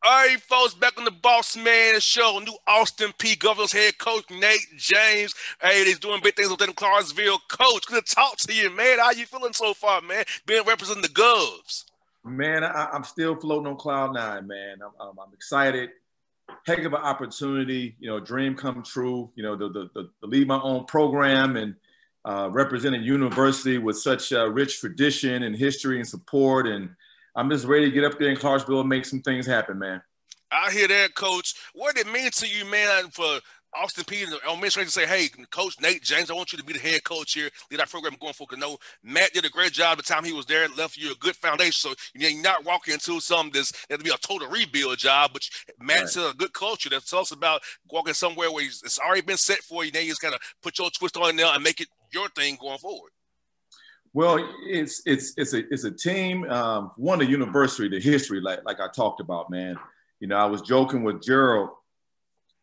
All right, folks, back on the Bossman show. New Austin Peay Governors head coach Nate James. Hey, he's doing big things within Clarksville. Coach, good to talk to you, man. How you feeling so far, man? Being representing the Govs. Man, I'm still floating on cloud nine, man. I'm excited. Heck of an opportunity, dream come true. To lead my own program and represent a university with such rich tradition and history and support. And I'm just ready to get up there in Clarksville and make some things happen, man. I hear that, Coach. What did it mean to you, man, for Austin Peay and the administration to say, hey, Coach Nate James, I want you to be the head coach here, lead our program going forward. No, Matt did a great job the time he was there and left you a good foundation. So you're not walking into something that's going to be a total rebuild job, but Matt's a good culture that tells us about walking somewhere where it's already been set for you. Now you just kind of put your twist on it now and make it your thing going forward. Well, it's a team, one, the university, the history, like I talked about, man. I was joking with Gerald.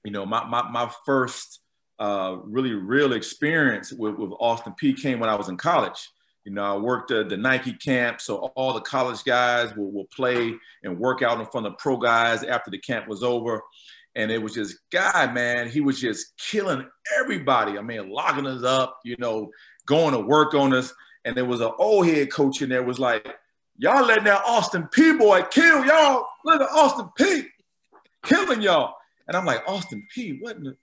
My first really real experience with Austin Peay came when I was in college. I worked at the Nike camp, so all the college guys will play and work out in front of pro guys after the camp was over. And it was just guy, man, he was just killing everybody. I mean, locking us up, going to work on us. And there was an old head coach in there was like, y'all letting that Austin Peay boy kill y'all. Look at Austin Peay killing y'all. And I'm like, Austin Peay, what in the?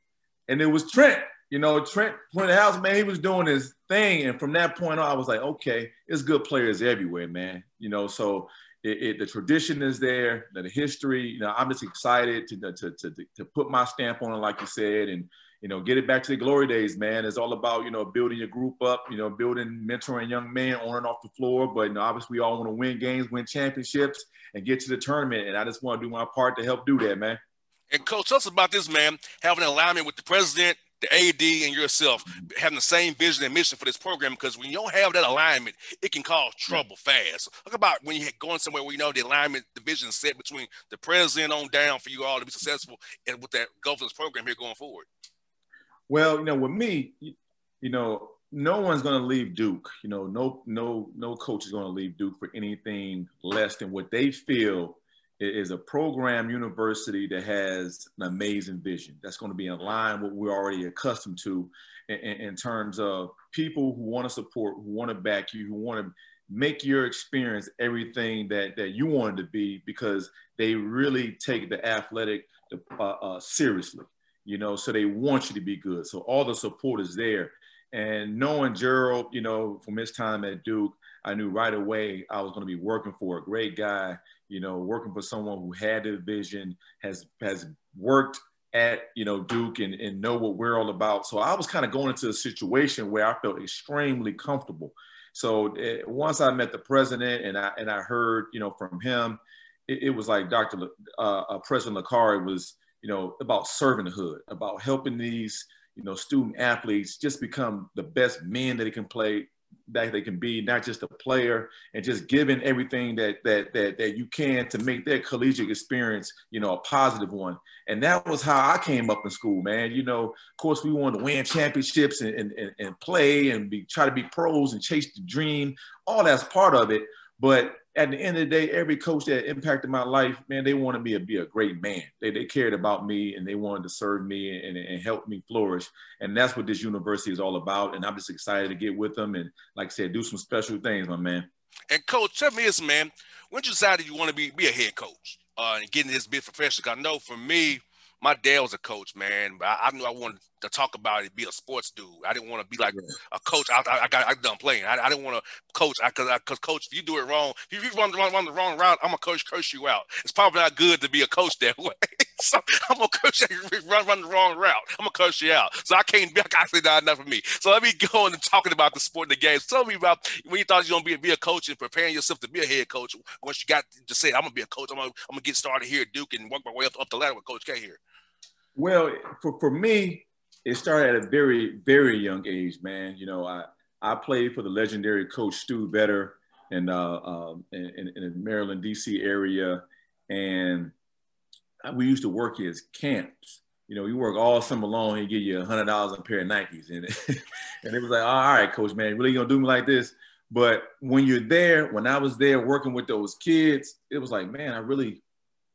And it was Trent. Trent went to the house, man, he was doing his thing. And from that point on, I was like, okay, there's good players everywhere, man. So the tradition is there, the history. I'm just excited to put my stamp on it, like you said, and get it back to the glory days, man. It's all about, building your group up, building, mentoring young men on and off the floor. But, obviously we all want to win games, win championships, and get to the tournament. And I just want to do my part to help do that, man. And Coach, tell us about this, man, having an alignment with the president, the AD, and yourself, having the same vision and mission for this program, because when you don't have that alignment, it can cause trouble fast. So talk about when you're going somewhere where the alignment, the vision is set between the president on down for you all to be successful and with that governance program here going forward. Well, with me, no one's going to leave Duke. No coach is going to leave Duke for anything less than what they feel is a program university that has an amazing vision. That's going to be in line with what we're already accustomed to in terms of people who want to support, who want to back you, who want to make your experience everything that you want it to be, because they really take the athletic seriously. So they want you to be good. So all the support is there. And knowing Gerald, from his time at Duke, I knew right away I was going to be working for a great guy, working for someone who had the vision, has worked at, Duke and know what we're all about. So I was kind of going into a situation where I felt extremely comfortable. So once I met the president and I heard, from him, it was like President Lakari was, about serving the hood, about helping these, student athletes just become the best men that they can be, not just a player, and just giving everything that you can to make their collegiate experience, a positive one. And that was how I came up in school, man. Of course, we wanted to win championships and play and try to be pros and chase the dream. All that's part of it. But at the end of the day, every coach that impacted my life, man, they wanted me to be a great man. They cared about me and they wanted to serve me and help me flourish. And that's what this university is all about. And I'm just excited to get with them and, like I said, do some special things, my man. And Coach, tell me this, man, when you decided you want to be a head coach and getting this bit professional? I know for me, my dad was a coach, man, but I knew I wanted to talk about it, be a sports dude. I didn't want to be like a coach. I done playing. I didn't want to coach because coach, if you do it wrong, if you run the wrong route, I'm gonna curse you out. It's probably not good to be a coach that way. So I'm gonna curse you. Run the wrong route, I'm gonna curse you out. So I can't be. I say not enough for me. So let me go on and talking about the sport and the games. Tell me about when you thought you were gonna be a coach and preparing yourself to be a head coach. Once you got to say, I'm gonna be a coach. I'm gonna get started here at Duke and work my way up the ladder with Coach K here. Well, for me, it started at a very, very young age, man. I played for the legendary Coach Stu Vetter in the Maryland, D.C. area. And we used to work his camps. You work all summer long, he give you $100 on a pair of Nikes. And it was like, all right, coach, man, really gonna do me like this? But when I was there working with those kids, it was like, man, I really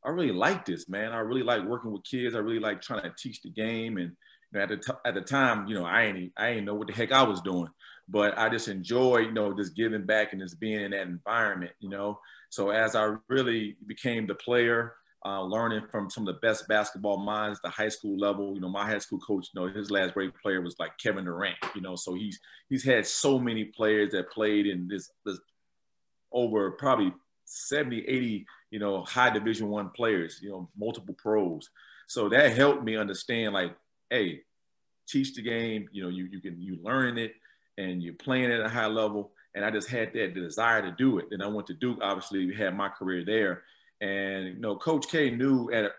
I really like this, man. I really like working with kids. I really like trying to teach the game. And you know, at the time, you know, I ain't know what the heck I was doing, but I just enjoy, you know, just giving back and just being in that environment, you know. So as I really became the player, learning from some of the best basketball minds, the high school level. You know, my high school coach, you know, his last great player was like Kevin Durant. You know, so he's had so many players that played in this over probably 70, 80, you know, high Division I players. You know, multiple pros. So that helped me understand, like, hey, teach the game. You know, you learning it and you're playing at a high level. And I just had that desire to do it. Then I went to Duke. Obviously, had my career there. And you know, Coach K knew at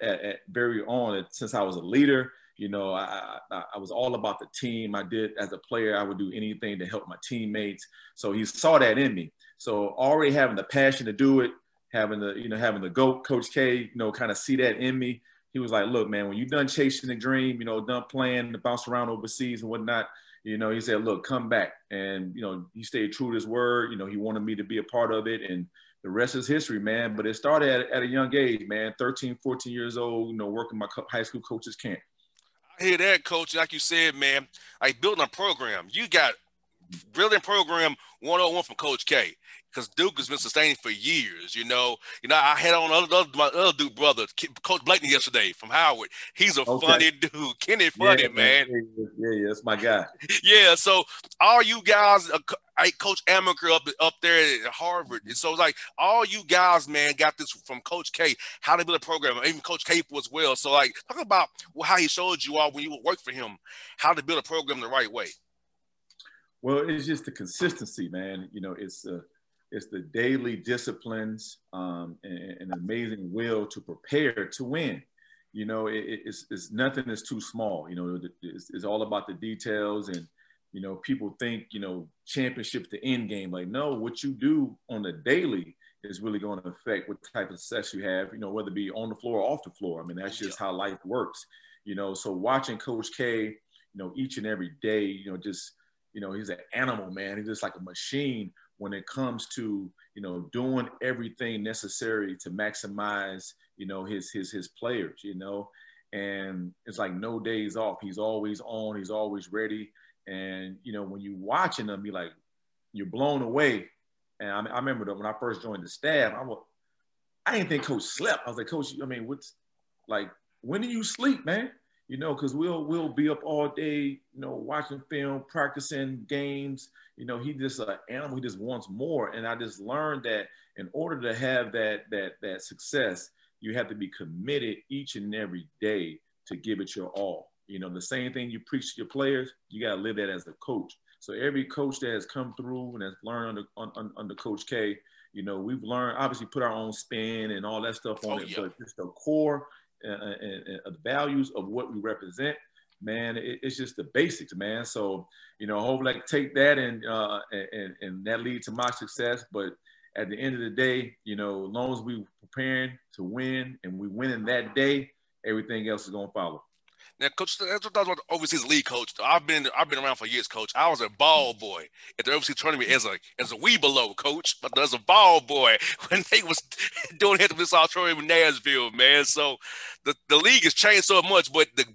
very on that since I was a leader, you know, I was all about the team. I did as a player, I would do anything to help my teammates. So he saw that in me. So already having the passion to do it, having the GOAT, Coach K, you know, kind of see that in me. He was like, look, man, when you're done chasing the dream, you know, done playing to bounce around overseas and whatnot, you know, he said, look, come back. And, you know, he stayed true to his word. You know, he wanted me to be a part of it. And the rest is history, man. But it started at a young age, man, 13, 14 years old, you know, working my high school coaches camp. I hear that, coach. Like you said, man, like building a program. You got building program 101 from Coach K, because Duke has been sustaining for years. I had on my other Duke brother, Coach Blakeney, yesterday from Howard. He's a Okay. funny dude. Kenny Yeah, funny, man. Yeah, that's my guy. Yeah, so all you guys, I coach Amaker up there at Harvard. And so it's like all you guys, man, got this from Coach K, how to build a program, even Coach Capel as well. So like, talk about how he showed you all when you work for him, how to build a program the right way. Well, it's just the consistency, man. You know, it's the daily disciplines and an amazing will to prepare to win. You know, it's nothing is too small. You know, it's all about the details. And you know, people think, you know, championship's the end game. Like, no, what you do on the daily is really going to affect what type of success you have. You know, whether it be on the floor or off the floor. I mean, that's just how life works. You know, so watching Coach K, you know, each and every day, you know, just you know, he's an animal, man. He's just like a machine when it comes to, you know, doing everything necessary to maximize, you know, his players, you know, and it's like no days off. He's always on. He's always ready. And, you know, when you're watching him, you're blown away. And I remember that when I first joined the staff, I didn't think Coach slept. I was like, Coach, I mean, when do you sleep, man? You know, because we'll be up all day, you know, watching film, practicing games. You know, he just an animal. He just wants more. And I just learned that in order to have that success, you have to be committed each and every day to give it your all. You know, the same thing you preach to your players, you got to live that as a coach. So every coach that has come through and has learned under Coach K, you know, we've learned, obviously put our own spin and all that stuff on it, Yeah. but just the core and the values of what we represent, man, it's just the basics, man. So, you know, hopefully I can take that and that lead to my success. But at the end of the day, you know, as long as we preparing to win and we win in that day, everything else is going to follow. Now, Coach, that's what I was about the overseas league coach. I've been around for years, Coach. I was a ball boy at the overseas tournament as a wee below, Coach, but as a ball boy when they was doing it this auditorium in Nashville, man. So the league has changed so much, but the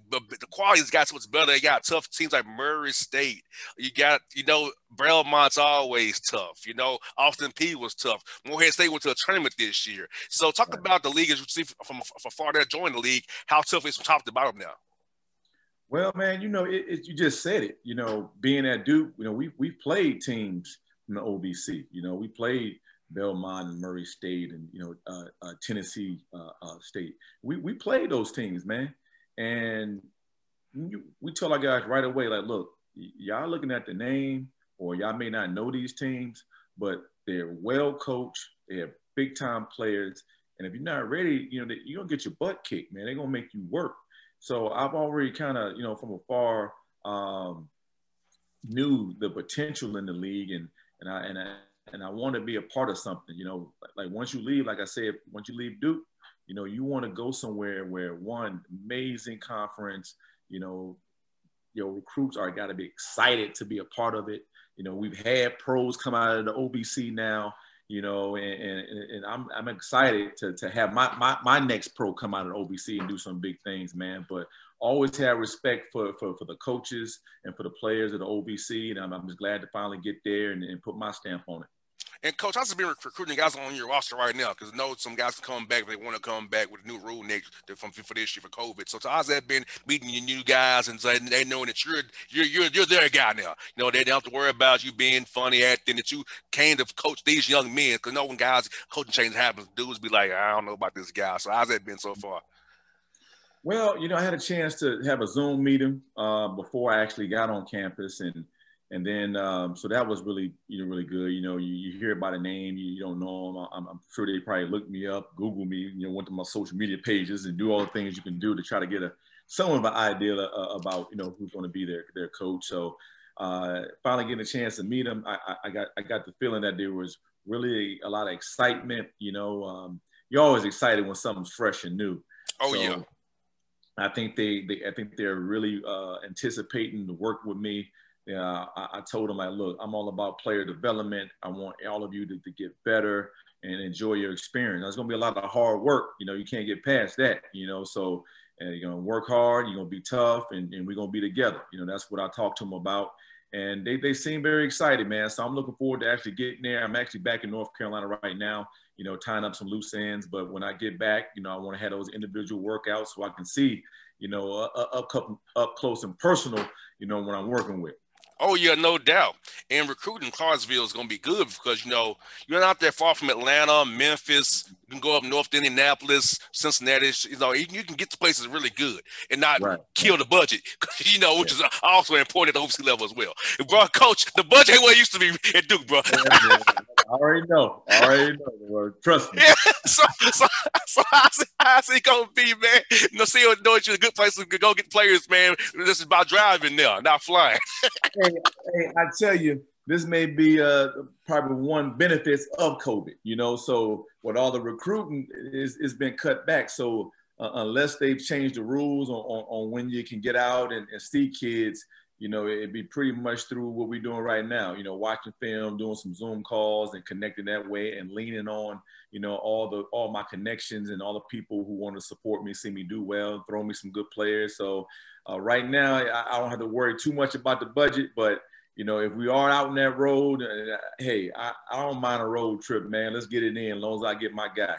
quality's got so much better. They got tough teams like Murray State. You got, you know, Belmont's always tough. You know, Austin Peay was tough. Morehead State went to a tournament this year. So talk about the league as you see from far that joined the league, how tough it is from top to bottom now. Well, man, you know, you just said it. You know, being at Duke, you know, we've played teams from the OVC. You know, we played Belmont and Murray State and, you know, Tennessee State. We played those teams, man. And we tell our guys right away, like, look, y'all looking at the name or y'all may not know these teams, but they're well coached. They have big time players. And if you're not ready, you know, you're going to get your butt kicked, man. They're going to make you work. So I've already kind of, you know, from afar knew the potential in the league, and I want to be a part of something. You know, like once you leave, like I said, once you leave Duke, you know, you want to go somewhere where one amazing conference, you know, your recruits are got to be excited to be a part of it. You know, we've had pros come out of the OBC now. and I'm excited to have my next pro come out of OBC and do some big things, man. But always have respect for the coaches and for the players of the OBC, and I'm just glad to finally get there and put my stamp on it. And Coach, how's it been recruiting guys on your roster right now? Because I know some guys can come back if they want to come back with a new rule next for this year for COVID. So how's that been meeting your new guys and they knowing that you're their guy now? They don't have to worry about you being funny acting, that you came to coach these young men. Because when guys coaching change happens, dudes be like, I don't know about this guy. So how's that been so far? Well, I had a chance to have a Zoom meeting before I actually got on campus, and then so that was really really good. You hear about a name, you don't know them. I'm sure they probably looked me up, Google me, went to my social media pages and do all the things you can do to try to get somewhat of an idea about who's going to be their coach. So finally getting a chance to meet them, I got the feeling that there was really a lot of excitement. You're always excited when something's fresh and new. Oh, so, yeah. I think they're really anticipating to work with me. I told them, look, I'm all about player development. I want all of you to get better and enjoy your experience. There's going to be a lot of hard work. You can't get past that, so you're going to work hard, you're going to be tough, and we're going to be together. That's what I talked to them about. And they seem very excited, man. So I'm looking forward to actually getting there. I'm actually back in North Carolina right now, tying up some loose ends. But when I get back, I want to have those individual workouts so I can see, up close and personal, when I'm working with. Oh, yeah, no doubt. And recruiting Clarksville is going to be good because, you're not that far from Atlanta, Memphis. You can go up north to Indianapolis, Cincinnati. You can get to places really good and not kill the budget, which is also important at the OVC level as well. Bro, Coach, the budget ain't what it used to be at Duke, bro. I already know. Bro. Trust me. Yeah. So how's it going to be, man? See what you're a good place to go get players, man. This is about driving now, not flying. Hey, I tell you, this may be probably one benefits of COVID, so with all the recruiting it's been cut back. So unless they've changed the rules on when you can get out and see kids, it'd be pretty much through what we're doing right now, watching film, doing some Zoom calls and connecting that way and leaning on, all my connections and all the people who want to support me, see me do well, throw me some good players. So right now, I don't have to worry too much about the budget, but if we are out on that road, hey, I don't mind a road trip, man. Let's get it in as long as I get my guy.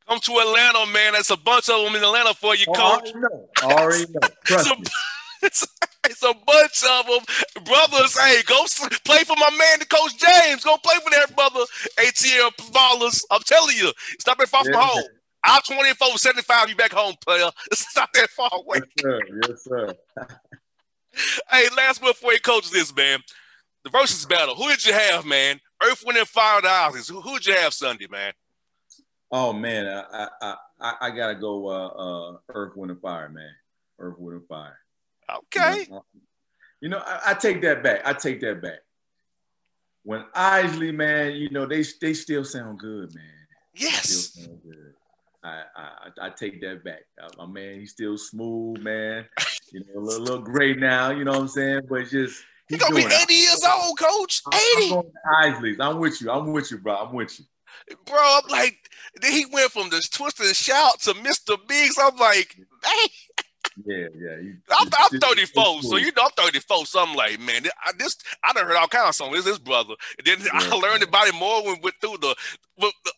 Come to Atlanta, man. There's a bunch of them in Atlanta for you, Coach. I already know. Trust me. It's a bunch of them. Brothers, hey, go play for my man, Coach James. Go play for that brother. ATL ballers. I'm telling you, it's not that far from home. I'll 24-75 you back home, player. It's not that far away. Yes, sir. Hey, last word for you, Coach, this, man. The versus battle. Who did you have, man? Earth, Wind, and Fire, the Islands. Who did you have Sunday, man? Oh, man, I got to go Earth, Wind, and Fire, man. Earth, Wind, and Fire. Okay. I take that back. When Isley, man, they still sound good, man. Yes. Still sound good. I take that back. My man, he's still smooth, man. A little gray now, you know what I'm saying? But just he's gonna be 80 years old, Coach. 80. I'm going to Isley's. I'm with you, bro. I'm with you. Bro, I'm like, then he went from this twist and shout to Mr. Biggs. I'm like, man. Yeah. I'm 34, so I'm 34. So I'm like, man, I done heard all kinds of songs. This brother. And then I learned about it more when we went through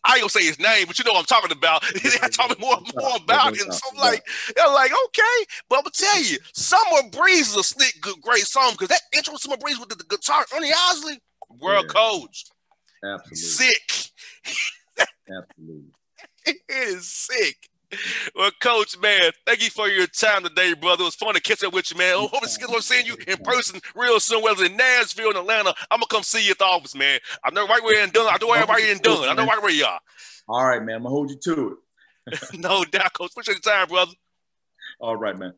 I ain't gonna say his name, but you know what I'm talking about. He told me more about it. So I'm like, okay. But I'm gonna tell you, Summer Breeze is a slick, good, great song because that intro Summer Breeze with the guitar, Ernie Osley, world coach. Absolutely. Sick. Absolutely. It is sick. Well, Coach, man, thank you for your time today, brother. It was fun to catch up with you, man. I hope to see you in person real soon, whether in Nashville and Atlanta. I'm going to come see you at the office, man. I know right where you're done. I know everybody in done. I know right where you are. All right, man. I'm going to hold you to it. No doubt, Coach. Appreciate your time, brother. All right, man.